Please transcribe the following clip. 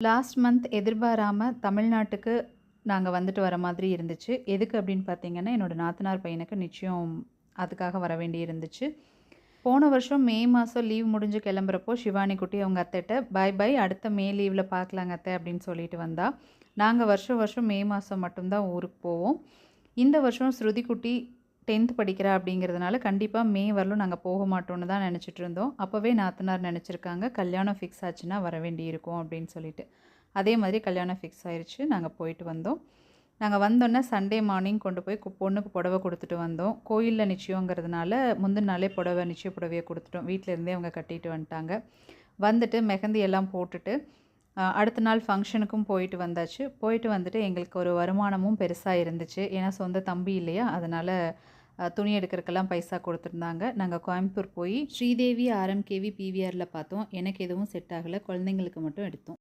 Last month எதிர்பாராம தமிழ்நாட்டுக்கு நாங்க வந்துட்டு வர மாதிரி இருந்துச்சு. எதுக்கு அப்படின்னு பார்த்தீங்கன்னா, என்னோட நாத்தனார் பையனுக்கு நிச்சயம் அதுக்காக வர வேண்டி இருந்துச்சு. போன வருஷம் மே மாசம் லீவ் முடிஞ்சு கிளம்புறப்போ, ஷிவானி குட்டி அவங்க அத்தைட்ட "பை பை அடுத்த மே லீவ்ல பார்க்கலாங்க அத்தை" அப்படின்னு சொல்லிட்டு வந்தா. நாங்க வருஷம் வருஷம் மே மாசம் மட்டும் தான் ஊருக்கு போவோம். இந்த வருஷம் ஸ்ருதி குட்டி 10th படிக்கிறா அப்படிங்கிறதுனால, கண்டிப்பா மே வரலும் நாங்க போக மாட்டோம்னு தான் நெனச்சுட்டு இருந்தோம். அப்பவே நாத்தனார் நெனச்சிருக்காங்க, கல்யாணம் ஃபிக்ஸ் ஆச்சுன்னா வர வேண்டியிருக்கும் அப்படின்னு சொல்லிட்டு. அதே மாதிரி கல்யாணம் ஃபிக்ஸ் ஆயிருச்சு. நாங்க போயிட்டு வந்தோம். நாங்க வந்தோனே சண்டே மார்னிங் கொண்டு போய் பொண்ணுக்கு புடவை குடுத்துட்டு வந்தோம். கோயில்ல நிச்சயங்கிறதுனால முந்தின நாளே புடவை நிச்சய புடவைய குடுத்துட்டோம். வீட்ல இருந்தே அவங்க கட்டிட்டு வந்துட்டாங்க. வந்துட்டு மெஹந்தி எல்லாம் போட்டுட்டு, அடுத்த நாள் ஃபங்ஷனுக்கும் போயிட்டு வந்தாச்சு. போயிட்டு வந்துட்டு எங்களுக்கு ஒரு வருமானமும் பெருசா இருந்துச்சு. ஏன்னா சொந்த தம்பி இல்லையா? அதனால துணி எடுக்கிறதுக்கெல்லாம் பைசா குடுத்துருந்தாங்க. நாங்க கோயம்புத்தூர் போய் ஸ்ரீதேவி, ஆர்எம்கேவி, பிவிஆர்ல பார்த்தோம். எனக்கு எதுவும் செட் ஆகல. குழந்தைங்களுக்கு மட்டும் எடுத்தோம்.